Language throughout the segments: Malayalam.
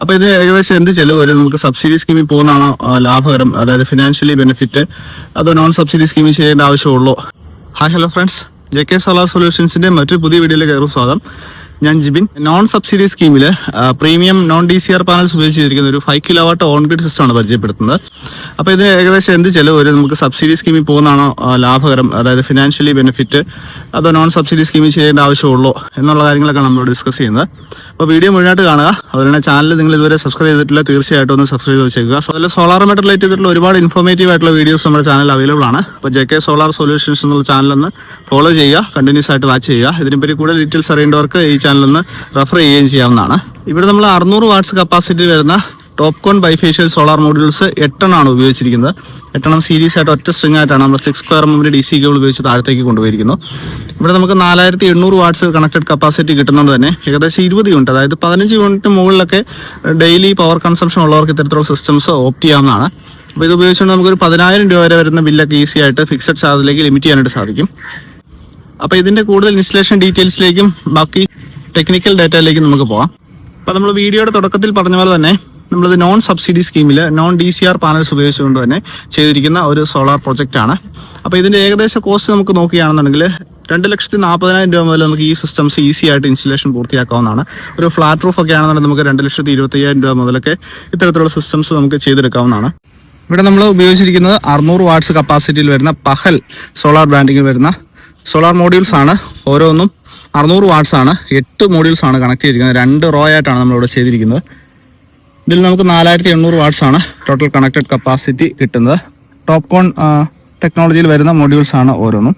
അപ്പോൾ ഇത് ഏകദേശം എന്ത് ചെലവ് വരും, നമുക്ക് സബ്സിഡി സ്കീമിൽ പോകുന്നതാണോ ലാഭകരം, അതായത് ഫിനാൻഷ്യലി ബെനിഫിറ്റ്, അതോ നോൺ സബ്സിഡി സ്കീമിൽ ചെയ്യേണ്ട ആവശ്യമുള്ളൂ? Hi hello friends, JK solar സൊല്യൂഷൻസിന്റെ മറ്റൊരു പുതിയ വീഡിയോയിലേക്ക് ഏറെ സ്വാഗതം. ഞാൻ ജിബിൻ. നോൺ സബ്സിഡി സ്കീമിൽ പ്രീമിയം നോൺ DCR പാനൽസ് ഉപയോഗിച്ചിരിക്കുന്ന ഒരു 5 കിലോവാട്ട് ഓൺ ഗ്രിഡ് സിസ്റ്റമാണ് പരിചയപ്പെടുത്തുന്നത്. അപ്പോൾ ഇതിന് ഏകദേശം എന്ത് ചെലവ് വരും, നമുക്ക് സബ്സിഡി സ്കീമിൽ പോകുന്നതാണോ ലാഭകരം, അതായത് ഫിനാൻഷ്യലി ബെനിഫിറ്റ്, അതോ നോൺ സബ്സിഡി സ്കീമിൽ ചെയ്യേണ്ട ആവശ്യമുള്ളൂ എന്നുള്ള കാര്യങ്ങളൊക്കെ നമ്മൾ ഡിസ്കസ് ചെയ്യുന്നത്. അപ്പോൾ വീഡിയോ മുഴുവനായിട്ട് കാണുക. അതുപോലെ ചാനൽ നിങ്ങൾ ഇതുവരെ സബ്സ്ക്രൈബ് ചെയ്തിട്ടില്ല, തീർച്ചയായിട്ടും ഒന്ന് സബ്സ്ക്രൈബ് ചെയ്ത് വെച്ചേക്കുക. അതുപോലെ സോളാറുമായിട്ട് റിലേറ്റ് ചെയ്തിട്ടുള്ള ഒരുപാട് ഇൻഫോർമേറ്റീവ് ആയിട്ടുള്ള വീഡിയോസ് നമ്മുടെ ചാനൽ അവൈലബിൾ ആണ്. അപ്പോൾ JK സോളാർ സൊല്യൂഷൻസ് എന്നുള്ള ചാനലൊന്ന് ഫോളോ ചെയ്യുക, കണ്ടിന്യൂസ് ആയിട്ട് വാച്ച് ചെയ്യുക. ഇതിനെപ്പറ്റി കൂടുതൽ ഡീറ്റെയിൽസ് അറിയേണ്ടവർക്ക് ഈ ചാനലൊന്ന് റെഫർ ചെയ്യുകയും ചെയ്യാവുന്നതാണ്. ഇവിടെ നമ്മൾ 600 വാട്ട്സ് കപ്പാസിറ്റി വരുന്ന ടോപ്കോൺ ബൈഫേഷ്യൽ സോളാർ മോഡ്യൂൾസ് 8 ഉപയോഗിച്ചിരിക്കുന്നത്. 8 സീരീസ് ആയിട്ട് ഒറ്റ സ്ട്രിംഗ് ആയിട്ടാണ് നമ്മൾ 6 സ്ക്വയർ mm DC കേബിൾ ഉപയോഗിച്ച് താഴത്തേക്ക് കൊണ്ടുപോയിരിക്കുന്നു. ഇവിടെ നമുക്ക് 4800 വാട്ട്സ് കണക്റ്റഡ് കപ്പാസിറ്റി കിട്ടുന്നത് തന്നെ ഏകദേശം 20 യൂണിറ്റ്, അതായത് 15 യൂണിറ്റ് മുകളിലൊക്കെ ഡെയിലി പവർ കൺസംഷൻ ഉള്ളവർക്ക് ഇത്തരത്തിലുള്ള സിസ്റ്റംസ് ഓപ്റ്റ് ചെയ്യാവുന്നതാണ്. അപ്പോൾ ഇത് ഉപയോഗിച്ചുകൊണ്ട് നമുക്കൊരു 10,000 രൂപ വരെ വരുന്ന ബില്ലൊക്കെ ഈസി ആയിട്ട് ഫിക്സഡ് ചാർജിലേക്ക് ലിമിറ്റ് ചെയ്യാനായിട്ട് സാധിക്കും. അപ്പോൾ ഇതിൻ്റെ കൂടുതൽ ഇൻസ്റ്റലേഷൻ ഡീറ്റെയിൽസിലേക്കും ബാക്കി ടെക്നിക്കൽ ഡാറ്റയിലേക്കും നമുക്ക് പോകാം. അപ്പോൾ നമ്മൾ വീഡിയോയുടെ തുടക്കത്തിൽ പറഞ്ഞ പോലെ തന്നെ നമ്മളിത് നോൺ സബ്സിഡി സ്കീമിൽ നോൺ DCR പാനൽസ് ഉപയോഗിച്ചുകൊണ്ട് തന്നെ ചെയ്തിരിക്കുന്ന ഒരു സോളാർ പ്രൊജക്റ്റ് ആണ്. അപ്പോൾ ഇതിൻ്റെ ഏകദേശ കോസ്റ്റ് നമുക്ക് നോക്കുകയാണെന്നുണ്ടെങ്കിൽ 2,40,000 രൂപ മുതൽ നമുക്ക് ഈ സിസ്റ്റംസ് ഈസി ആയിട്ട് ഇൻസ്റ്റലേഷൻ പൂർത്തിയാക്കാവുന്നതാണ്. ഒരു ഫ്ലാറ്റ് റൂഫ് ഒക്കെ ആണെന്നുണ്ടെങ്കിൽ നമുക്ക് 2,25,000 രൂപ മുതലൊക്കെ ഇത്തരത്തിലുള്ള സിസ്റ്റംസ് നമുക്ക് ചെയ്തെടുക്കാവുന്നതാണ്. ഇവിടെ നമ്മൾ ഉപയോഗിച്ചിരിക്കുന്നത് 600 വാട്ട്സ് കപ്പാസിറ്റിയിൽ വരുന്ന പഹൽ സോളാർ ബ്രാൻഡിങ്ങിൽ വരുന്ന സോളാർ മോഡ്യൂൾസ് ആണ്. ഓരോന്നും 600 വാട്ട്സ് ആണ്. 8 മോഡ്യൂൾസ് ആണ് കണക്ട് ചെയ്തിരിക്കുന്നത്. 2 റോ ആയിട്ടാണ് നമ്മളിവിടെ ചെയ്തിരിക്കുന്നത്. ഇതിൽ നമുക്ക് 4800 വാട്ട്സ് ആണ് ടോട്ടൽ കണക്റ്റഡ് കപ്പാസിറ്റി കിട്ടുന്നത്. ടോപ്കോൺ ടെക്നോളജിയിൽ വരുന്ന മോഡ്യൂൾസ് ആണ് ഓരോന്നും.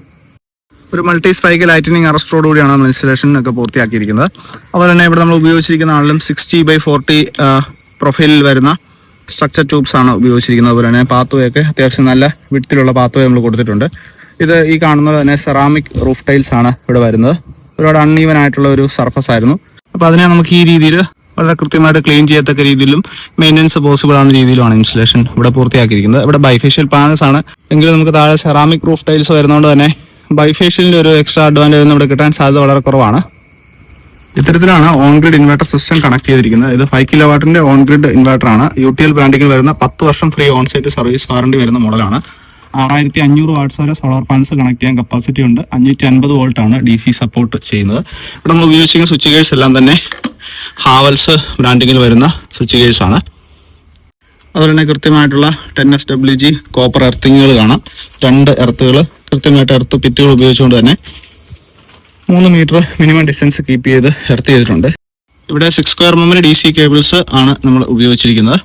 ഒരു മൾട്ടി സ്പൈക്ക് ലൈറ്റനിങ് അറസ്റ്റോടുകൂടിയാണ് നമ്മൾ ഇൻസ്റ്റലേഷൻ ഒക്കെ പൂർത്തിയാക്കിയിരിക്കുന്നത്. അതുപോലെ തന്നെ ഇവിടെ നമ്മൾ ഉപയോഗിച്ചിരിക്കുന്ന ആണെങ്കിലും 60/40 പ്രൊഫൈലിൽ വരുന്ന സ്ട്രക്ചർ ട്യൂബ്സ് ആണ് ഉപയോഗിച്ചിരിക്കുന്നത്. അതുപോലെ തന്നെ പാത്വേ ഒക്കെ അത്യാവശ്യം നല്ല വിഡ്ത്തിലുള്ള പാത്വേ നമ്മൾ കൊടുത്തിട്ടുണ്ട്. ഇത് ഈ കാണുന്നത് തന്നെ സെറാമിക് റൂഫ് ടൈൽസ് ആണ് ഇവിടെ വരുന്നത്. ഒരുപാട് അൺഈവൻ ആയിട്ടുള്ള ഒരു സർഫസ് ആയിരുന്നു. അപ്പോൾ അതിനെ നമുക്ക് ഈ രീതിയിൽ വളരെ കൃത്യമായിട്ട് ക്ലീൻ ചെയ്യത്തക്ക രീതിയിലും മെയിൻ്റനൻസ് പോസിബിൾ ആവുന്ന രീതിയിലുമാണ് ഇൻസ്റ്റലേഷൻ ഇവിടെ പൂർത്തിയാക്കിയിരിക്കുന്നത്. ഇവിടെ ബൈഫേഷ്യൽ പാനൽസ് ആണ് എങ്കിലും നമുക്ക് താഴെ സെറാമിക് റൂഫ് ടൈൽസ് വരുന്നതുകൊണ്ട് തന്നെ ബൈഫേഷ്യലിൻ്റെ ഒരു എക്സ്ട്രാ അഡ്വാൻറ്റേജ് ഒന്നും ഇവിടെ കിട്ടാൻ സാധ്യത വളരെ കുറവാണ്. ഇത്തരത്തിലാണ് on grid inverter system connect ചെയ്തിരിക്കുന്നത്. ഇത് 5 കിലോവാട്ടിന്റെ ഓൺ ഗ്രിഡ് ഇൻവെർട്ടർ ആണ്. UTL ബ്രാൻഡിങ്ങിൽ വരുന്ന 10 വർഷം free on site service warranty വരുന്ന മോഡലാണ്. 6500 വാട്ട്സ് വരെ സോളാർ പാനൽസ് കണക്ട് ചെയ്യാൻ കപ്പാസിറ്റി ഉണ്ട്. 550 വോൾട്ട് ആണ് DC സപ്പോർട്ട് ചെയ്യുന്നത്. ഇവിടെ നമ്മൾ ഉപയോഗിച്ചിരിക്കുന്ന സ്വിച്ച് ഗേഴ്സ് എല്ലാം തന്നെ ഹാവൽസ് ബ്രാൻഡിങ്ങിൽ വരുന്ന സ്വിച്ച് ഗേഴ്സ് ആണ്. അതുപോലെ തന്നെ കൃത്യമായിട്ടുള്ള 10 FWG കോപ്പർ എർത്തിങ്ങുകൾ കാണാം. 2 എർത്തുകൾ കൃത്യമായിട്ട് എർത്ത് പിറ്റുകൾ ഉപയോഗിച്ചുകൊണ്ട് തന്നെ 3 മീറ്റർ മിനിമം ഡിസ്റ്റൻസ് കീപ്പ് ചെയ്ത് എർത്ത് ചെയ്തിട്ടുണ്ട്. ഇവിടെ 6 സ്ക്വയർ mm DC കേബിൾസ് ആണ് നമ്മൾ ഉപയോഗിച്ചിരിക്കുന്നത്.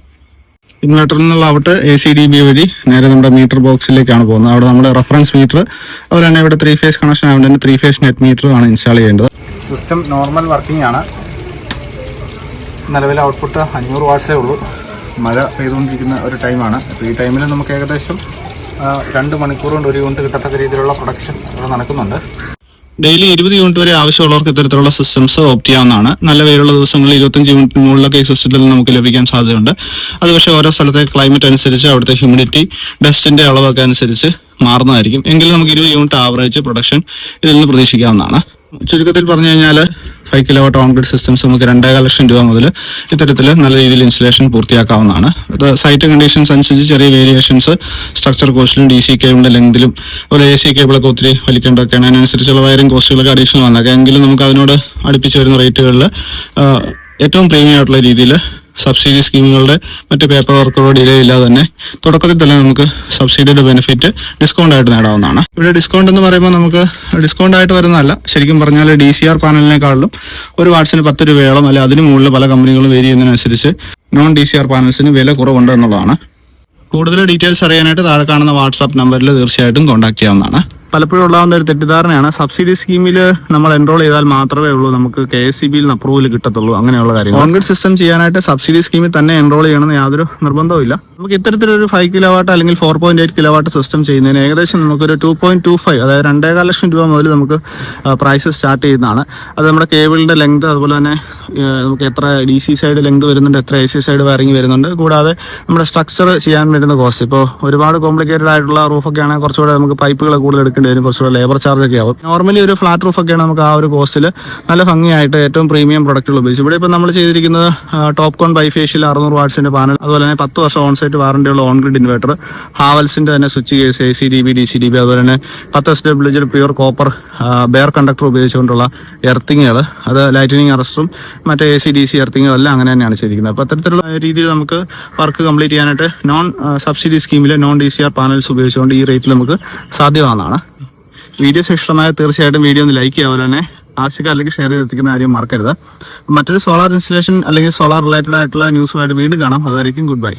ഇൻവെർട്ടറിൽ നിന്നുള്ളാവട്ടെ ACDB വഴി നേരെ നമ്മുടെ മീറ്റർ ബോക്സിലേക്കാണ് പോകുന്നത്. അവിടെ നമ്മുടെ റെഫറൻസ് മീറ്റർ, അതുപോലെ തന്നെ ഇവിടെ 3 ഫേസ് കണക്ഷൻ ആയതുകൊണ്ട് തന്നെ 3 ഫേസ് നെറ്റ് മീറ്റർ ആണ് ഇൻസ്റ്റാൾ ചെയ്യേണ്ടത്. സിസ്റ്റം നോർമൽ വർക്കിംഗ് ആണ്. നിലവിലെ ഔട്ട്പുട്ട് 500 വാട്ട്സേ ഉള്ളൂ. മഴ പെയ്തുകൊണ്ടിരിക്കുന്ന ഒരു ടൈമാണ്. അപ്പോൾ ഈ ടൈമിൽ നമുക്ക് ഏകദേശം 2 മണിക്കൂർ കൊണ്ട് 1 യൂണിറ്റ് കിട്ടത്തക്ക രീതിയിലുള്ള പ്രൊഡക്ഷൻ ഇവിടെ നടക്കുന്നുണ്ട്. ഡെയിലി 20 യൂണിറ്റ് വരെ ആവശ്യമുള്ളവർക്ക് ഇത്തരത്തിലുള്ള സിസ്റ്റംസ് ഓപ്റ്റ് ചെയ്യാവുന്നതാണ്. നല്ല വെയിലുള്ള ദിവസങ്ങളിൽ 25 യൂണിറ്റിന് മുകളിലൊക്കെ ഈ സിസ്റ്റത്തിൽ നമുക്ക് ലഭിക്കാൻ സാധ്യതയുണ്ട്. അത് പക്ഷേ ഓരോ സ്ഥലത്തെ ക്ലൈമറ്റ് അനുസരിച്ച് അവിടുത്തെ ഹ്യൂമിഡിറ്റി, ഡസ്റ്റിന്റെ അളവൊക്കെ അനുസരിച്ച് മാറുന്നതായിരിക്കും. എങ്കിലും നമുക്ക് 20 യൂണിറ്റ് ആവറേജ് പ്രൊഡക്ഷൻ ഇതിൽ നിന്ന് പ്രതീക്ഷിക്കാവുന്നതാണ്. ചുരുക്കത്തിൽ പറഞ്ഞു കഴിഞ്ഞാൽ 5 കിലോവാട്ട് ഓൺ ഗ്രിഡ് സിസ്റ്റംസ് നമുക്ക് 2,50,000 രൂപ മുതൽ ഇത്തരത്തിൽ നല്ല രീതിയിൽ ഇൻസ്റ്റലേഷൻ പൂർത്തിയാക്കാവുന്നതാണ്. ഇത് സൈറ്റ് കണ്ടീഷൻസ് അനുസരിച്ച് ചെറിയ വേരിയേഷൻസ് സ്ട്രക്ചർ കോസ്റ്റിലും DC കേബിളിന്റെ ലെങ്തിലും അതുപോലെ AC കേബിളൊക്കെ ഒത്തിരി വലിക്കേണ്ടതൊക്കെയാണ്. അതിനനുസരിച്ചുള്ള വയറിംഗ് കോസ്റ്റുകളൊക്കെ അഡീഷണൽ വന്നേക്കാം. എങ്കിലും നമുക്ക് അതിനോട് അടുപ്പിച്ച് വരുന്ന റേറ്റുകളിൽ ഏറ്റവും പ്രീമിയം ആയിട്ടുള്ള രീതിയിൽ സബ്സിഡി സ്കീമുകളുടെ മറ്റ് പേപ്പർ വർക്കുകളോ ഡിലേ ഇല്ലാതെ തന്നെ തുടക്കത്തിൽ തന്നെ നമുക്ക് സബ്സിഡിയുടെ ബെനിഫിറ്റ് ഡിസ്കൗണ്ട് ആയിട്ട് നേടാവുന്നതാണ്. ഇവിടെ ഡിസ്കൗണ്ട് എന്ന് പറയുമ്പോൾ നമുക്ക് ഡിസ്കൗണ്ട് ആയിട്ട് വരുന്നതല്ല, ശരിക്കും പറഞ്ഞാൽ DCR പാനലിനേക്കാളും ഒരു വാട്ട്സിന് 10 രൂപയോളം അല്ലെ അതിന് മുകളിൽ പല കമ്പനികളും വേരി ചെയ്യുന്നതിനനുസരിച്ച് നോൺ DCR പാനൽസിന് വില കുറവുണ്ട് എന്നുള്ളതാണ്. കൂടുതൽ ഡീറ്റെയിൽസ് അറിയാനായിട്ട് താഴെ കാണുന്ന വാട്സാപ്പ് നമ്പറിൽ തീർച്ചയായിട്ടും കോൺടാക്ട് ചെയ്യാവുന്നതാണ്. പലപ്പോഴും ഉണ്ടാകുന്ന ഒരു തെറ്റിദ്ധാരണയാണ് സബ്സിഡി സ്കീമിൽ നമ്മൾ എൻറോൾ ചെയ്താൽ മാത്രമേ ഉള്ളൂ നമുക്ക് KSEBയിൽ നിന്ന് അപ്രൂവൽ കിട്ടത്തുള്ളൂ, അങ്ങനെയുള്ള കാര്യങ്ങൾ. ഓൺ ഗ്രിഡ് സിസ്റ്റം ചെയ്യാനായിട്ട് സബ്സിഡി സ്കീമിൽ തന്നെ എൻറോൾ ചെയ്യണമെന്ന് യാതൊരു നിർബന്ധവും. നമുക്ക് ഇത്തരത്തിലൊരു 5 കിലോവാട്ട് അല്ലെങ്കിൽ 4.8 കിലോവാട്ട് സിസ്റ്റം ചെയ്യുന്നതിന് ഏകദേശം നമുക്കൊരു 2.25 അതായത് 2,50,000 രൂപ മുതൽ നമുക്ക് പ്രൈസ് സ്റ്റാർട്ട് ചെയ്യുന്നതാണ്. അത് നമ്മുടെ കേബിളിന്റെ ലെങ്ത് അതുപോലെ തന്നെ നമുക്ക് എത്ര DC സൈഡ് ലെങ്ത് വരുന്നുണ്ട്, എത്ര AC സൈഡ് വയറിംഗ് വരുന്നുണ്ട്, കൂടാതെ നമ്മുടെ സ്ട്രക്ചർ ചെയ്യാൻ വരുന്ന കോസ്റ്റ്. ഇപ്പോൾ ഒരുപാട് കോംപ്ലിക്കേറ്റഡ് ആയിട്ടുള്ള റൂഫൊക്കെ ആണെങ്കിൽ കുറച്ചുകൂടെ നമുക്ക് പൈപ്പുകൾ കൂടുതൽ എടുക്കേണ്ടി വരും, കുറച്ചുകൂടെ ലേബർ ചാർജ് ഒക്കെ ആവും. നോർമലി ഒരു ഫ്ലാറ്റ് റൂഫൊക്കെയാണ് നമുക്ക് ആ ഒരു കോസ്റ്റിൽ നല്ല ഭംഗിയായിട്ട് ഏറ്റവും പ്രീമിയം പ്രൊഡക്റ്റുകൾ ഉപയോഗിച്ചു. ഇവിടെ ഇപ്പോൾ നമ്മൾ ചെയ്തിരിക്കുന്നത് ടോപ്കോൺ ബൈഫേഷ്യൽ 600 വാട്ട്സിന്റെ പാനൽ, അതുപോലെ തന്നെ 10 വർഷം ഓൺസൈറ്റ് വാറണ്ടിയുള്ള ഓൺ ഗ്രിഡ് ഇൻവെർട്ടർ, ഹാവൽസിന്റെ തന്നെ സ്വിച്ച് കേസ്, AC/DB DC/DB, അതുപോലെ തന്നെ 10 SWG pure copper bare conductor ഉപയോഗിച്ചുകൊണ്ടുള്ള എർത്തിങ്ങുകൾ, അത് ലൈറ്റനിങ് അറസ്റ്റും മറ്റേ AC/DC എർത്തിങ്ങും എല്ലാം അങ്ങനെ തന്നെയാണ് ചെയ്തിരിക്കുന്നത്. അപ്പോൾ അത്തരത്തിലുള്ള രീതിയിൽ നമുക്ക് വർക്ക് കംപ്ലീറ്റ് ചെയ്യാനായിട്ട് നോൺ സബ്സിഡി സ്കീമിലെ നോൺ DCR പാനൽസ് ഉപയോഗിച്ചുകൊണ്ട് ഈ റേറ്റിൽ നമുക്ക് സാധ്യമാകുന്നതാണ്. വീഡിയോസ് ഇഷ്ടമായ തീർച്ചയായിട്ടും വീഡിയോ ഒന്ന് ലൈക്ക് ചെയ്യുക, അതുപോലെ തന്നെ ആവശ്യക്കാരിലേക്ക് ഷെയർ ചെയ്തെത്തിക്കുന്ന കാര്യം മറക്കരുത്. മറ്റൊരു സോളാർ ഇൻസ്റ്റലേഷൻ അല്ലെങ്കിൽ സോളാർ റിലേറ്റഡ് ആയിട്ടുള്ള ന്യൂസുമായിട്ട് വീണ്ടും കാണാം. അതായിരിക്കും ഗുഡ് ബൈ.